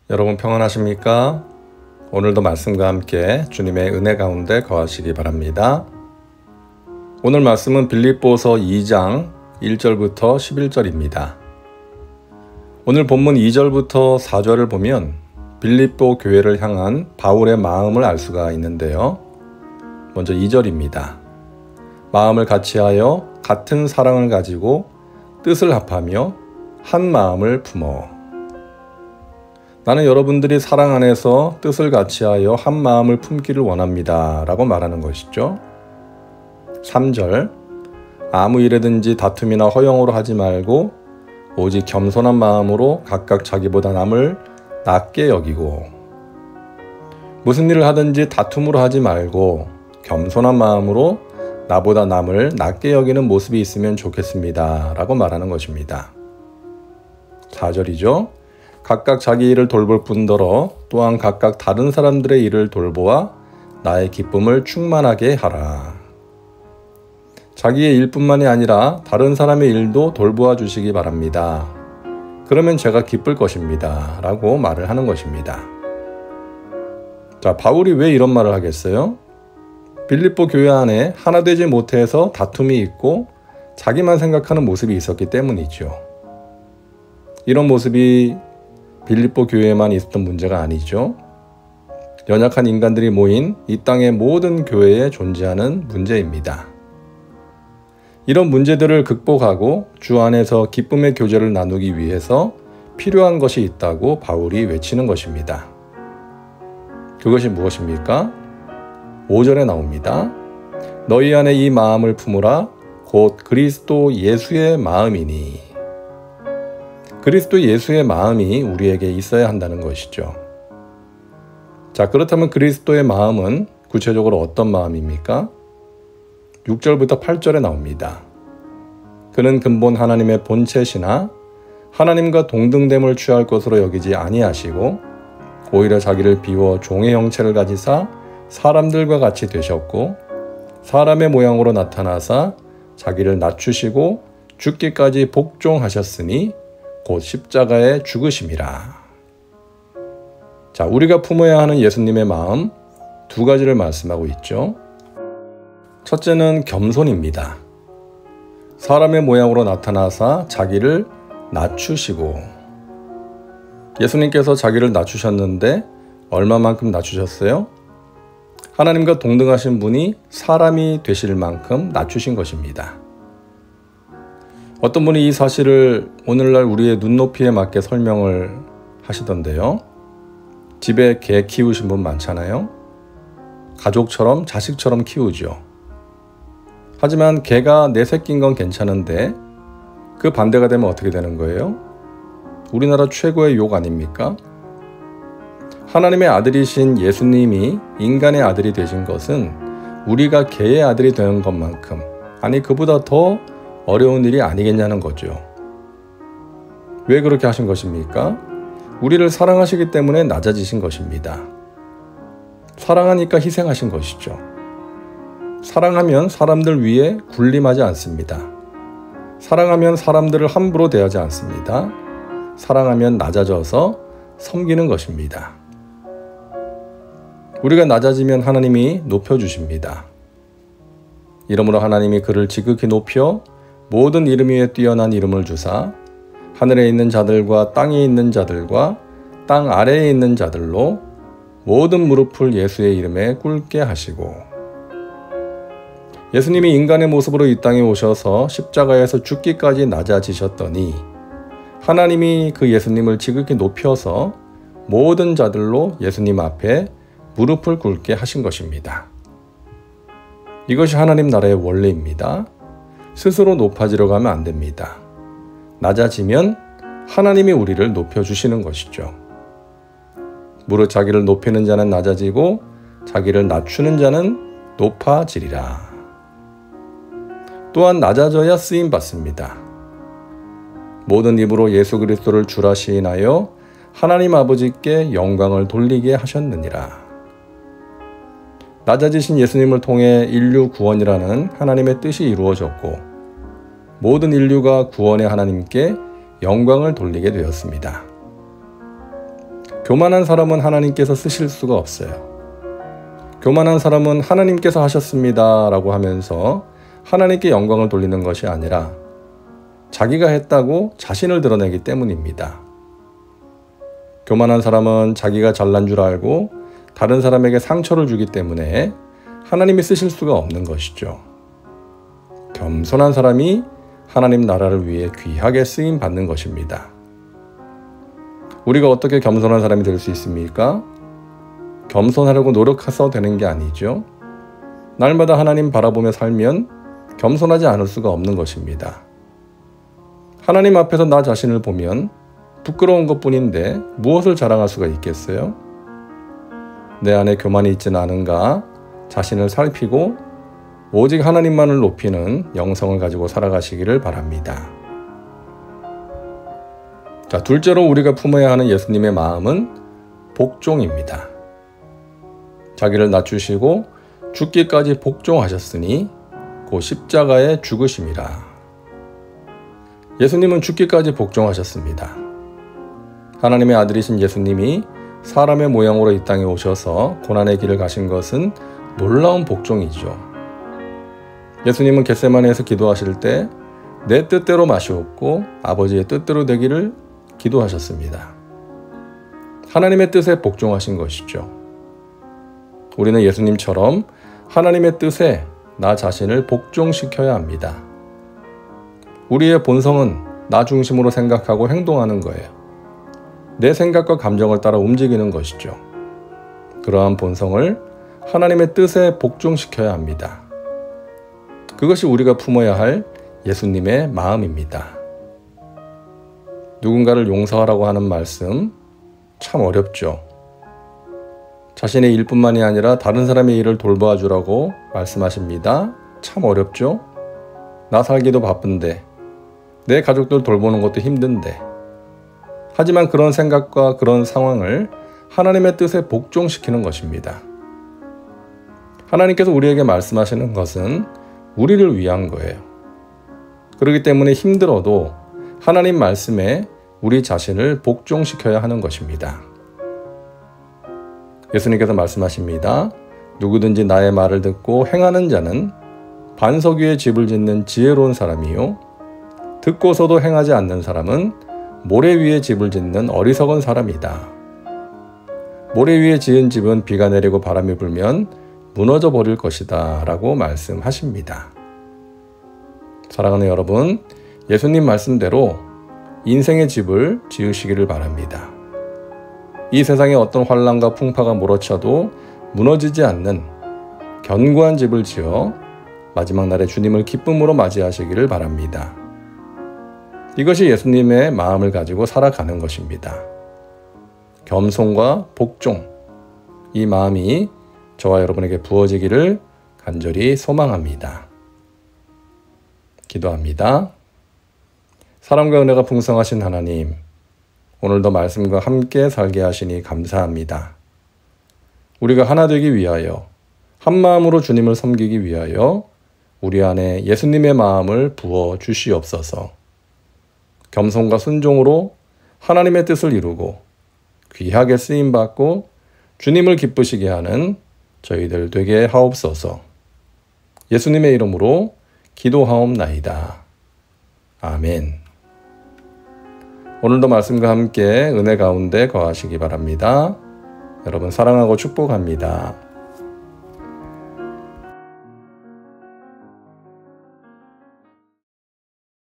여러분 평안하십니까? 오늘도 말씀과 함께 주님의 은혜 가운데 거하시기 바랍니다. 오늘 말씀은 빌립보서 2장 1절부터 11절입니다. 오늘 본문 2절부터 4절을 보면 빌립보 교회를 향한 바울의 마음을 알 수가 있는데요. 먼저 2절입니다. 마음을 같이하여 같은 사랑을 가지고 뜻을 합하며 한 마음을 품어. 나는 여러분들이 사랑 안에서 뜻을 같이하여 한 마음을 품기를 원합니다 라고 말하는 것이죠. 3절 아무 일에든지 다툼이나 허영으로 하지 말고 오직 겸손한 마음으로 각각 자기보다 남을 낮게 여기고, 무슨 일을 하든지 다툼으로 하지 말고 겸손한 마음으로 나보다 남을 낮게 여기는 모습이 있으면 좋겠습니다 라고 말하는 것입니다. 4절이죠. 각각 자기 일을 돌볼 뿐더러 또한 각각 다른 사람들의 일을 돌보아 나의 기쁨을 충만하게 하라. 자기의 일뿐만이 아니라 다른 사람의 일도 돌보아 주시기 바랍니다. 그러면 제가 기쁠 것입니다 라고 말을 하는 것입니다. 자, 바울이 왜 이런 말을 하겠어요? 빌립보 교회 안에 하나 되지 못해서 다툼이 있고 자기만 생각하는 모습이 있었기 때문이죠. 이런 모습이 빌립보 교회에만 있었던 문제가 아니죠. 연약한 인간들이 모인 이 땅의 모든 교회에 존재하는 문제입니다. 이런 문제들을 극복하고 주 안에서 기쁨의 교제를 나누기 위해서 필요한 것이 있다고 바울이 외치는 것입니다. 그것이 무엇입니까? 5절에 나옵니다. 너희 안에 이 마음을 품으라 곧 그리스도 예수의 마음이니. 그리스도 예수의 마음이 우리에게 있어야 한다는 것이죠. 자, 그렇다면 그리스도의 마음은 구체적으로 어떤 마음입니까? 6절부터 8절에 나옵니다. 그는 근본 하나님의 본체시나 하나님과 동등됨을 취할 것으로 여기지 아니하시고 오히려 자기를 비워 종의 형체를 가지사 사람들과 같이 되셨고 사람의 모양으로 나타나사 자기를 낮추시고 죽기까지 복종하셨으니 곧 십자가에 죽으심이라. 자, 우리가 품어야 하는 예수님의 마음 두 가지를 말씀하고 있죠. 첫째는 겸손입니다. 사람의 모양으로 나타나사 자기를 낮추시고, 예수님께서 자기를 낮추셨는데 얼마만큼 낮추셨어요? 하나님과 동등하신 분이 사람이 되실 만큼 낮추신 것입니다. 어떤 분이 이 사실을 오늘날 우리의 눈높이에 맞게 설명을 하시던데요. 집에 개 키우신 분 많잖아요. 가족처럼 자식처럼 키우죠. 하지만 개가 내 새끼인 건 괜찮은데 그 반대가 되면 어떻게 되는 거예요? 우리나라 최고의 욕 아닙니까? 하나님의 아들이신 예수님이 인간의 아들이 되신 것은 우리가 개의 아들이 되는 것만큼, 아니 그보다 더 어려운 일이 아니겠냐는 거죠. 왜 그렇게 하신 것입니까? 우리를 사랑하시기 때문에 낮아지신 것입니다. 사랑하니까 희생하신 것이죠. 사랑하면 사람들 위에 군림하지 않습니다. 사랑하면 사람들을 함부로 대하지 않습니다. 사랑하면 낮아져서 섬기는 것입니다. 우리가 낮아지면 하나님이 높여주십니다. 이러므로 하나님이 그를 지극히 높여 모든 이름 위에 뛰어난 이름을 주사 하늘에 있는 자들과 땅에 있는 자들과 땅 아래에 있는 자들로 모든 무릎을 예수의 이름에 꿇게 하시고, 예수님이 인간의 모습으로 이 땅에 오셔서 십자가에서 죽기까지 낮아지셨더니 하나님이 그 예수님을 지극히 높여서 모든 자들로 예수님 앞에 무릎을 꿇게 하신 것입니다. 이것이 하나님 나라의 원리입니다. 스스로 높아지려 가면 안 됩니다. 낮아지면 하나님이 우리를 높여주시는 것이죠. 무릇 자기를 높이는 자는 낮아지고 자기를 낮추는 자는 높아지리라. 또한 낮아져야 쓰임받습니다. 모든 입으로 예수 그리스도를 주라 시인하여 하나님 아버지께 영광을 돌리게 하셨느니라. 낮아지신 예수님을 통해 인류 구원이라는 하나님의 뜻이 이루어졌고 모든 인류가 구원의 하나님께 영광을 돌리게 되었습니다. 교만한 사람은 하나님께서 쓰실 수가 없어요. 교만한 사람은 하나님께서 하셨습니다 라고 하면서 하나님께 영광을 돌리는 것이 아니라 자기가 했다고 자신을 드러내기 때문입니다. 교만한 사람은 자기가 잘난 줄 알고 다른 사람에게 상처를 주기 때문에 하나님이 쓰실 수가 없는 것이죠. 겸손한 사람이 하나님 나라를 위해 귀하게 쓰임 받는 것입니다. 우리가 어떻게 겸손한 사람이 될 수 있습니까? 겸손하려고 노력해서 되는 게 아니죠. 날마다 하나님 바라보며 살면 겸손하지 않을 수가 없는 것입니다. 하나님 앞에서 나 자신을 보면 부끄러운 것뿐인데 무엇을 자랑할 수가 있겠어요? 내 안에 교만이 있지는 않은가 자신을 살피고 오직 하나님만을 높이는 영성을 가지고 살아가시기를 바랍니다. 자, 둘째로 우리가 품어야 하는 예수님의 마음은 복종입니다. 자기를 낮추시고 죽기까지 복종하셨으니 곧 십자가에 죽으심이라. 예수님은 죽기까지 복종하셨습니다. 하나님의 아들이신 예수님이 사람의 모양으로 이 땅에 오셔서 고난의 길을 가신 것은 놀라운 복종이죠. 예수님은 겟세마네에서 기도하실 때 내 뜻대로 마시옵고 아버지의 뜻대로 되기를 기도하셨습니다. 하나님의 뜻에 복종하신 것이죠. 우리는 예수님처럼 하나님의 뜻에 나 자신을 복종시켜야 합니다. 우리의 본성은 나 중심으로 생각하고 행동하는 거예요. 내 생각과 감정을 따라 움직이는 것이죠. 그러한 본성을 하나님의 뜻에 복종시켜야 합니다. 그것이 우리가 품어야 할 예수님의 마음입니다. 누군가를 용서하라고 하는 말씀 참 어렵죠. 자신의 일뿐만이 아니라 다른 사람의 일을 돌봐 주라고 말씀하십니다. 참 어렵죠. 나 살기도 바쁜데 내 가족들 돌보는 것도 힘든데 하지만 그런 생각과 그런 상황을 하나님의 뜻에 복종시키는 것입니다. 하나님께서 우리에게 말씀하시는 것은 우리를 위한 거예요. 그렇기 때문에 힘들어도 하나님 말씀에 우리 자신을 복종시켜야 하는 것입니다. 예수님께서 말씀하십니다. 누구든지 나의 말을 듣고 행하는 자는 반석 위에 집을 짓는 지혜로운 사람이요 듣고서도 행하지 않는 사람은 모래 위에 집을 짓는 어리석은 사람이다. 모래 위에 지은 집은 비가 내리고 바람이 불면 무너져 버릴 것이다 라고 말씀하십니다. 사랑하는 여러분, 예수님 말씀대로 인생의 집을 지으시기를 바랍니다. 이 세상에 어떤 환난과 풍파가 몰아쳐도 무너지지 않는 견고한 집을 지어 마지막 날에 주님을 기쁨으로 맞이하시기를 바랍니다. 이것이 예수님의 마음을 가지고 살아가는 것입니다. 겸손과 복종, 이 마음이 저와 여러분에게 부어지기를 간절히 소망합니다. 기도합니다. 사랑과 은혜가 풍성하신 하나님, 오늘도 말씀과 함께 살게 하시니 감사합니다. 우리가 하나 되기 위하여, 한 마음으로 주님을 섬기기 위하여 우리 안에 예수님의 마음을 부어 주시옵소서. 겸손과 순종으로 하나님의 뜻을 이루고 귀하게 쓰임받고 주님을 기쁘시게 하는 저희들 되게 하옵소서. 예수님의 이름으로 기도하옵나이다. 아멘. 오늘도 말씀과 함께 은혜 가운데 거하시기 바랍니다. 여러분 사랑하고 축복합니다.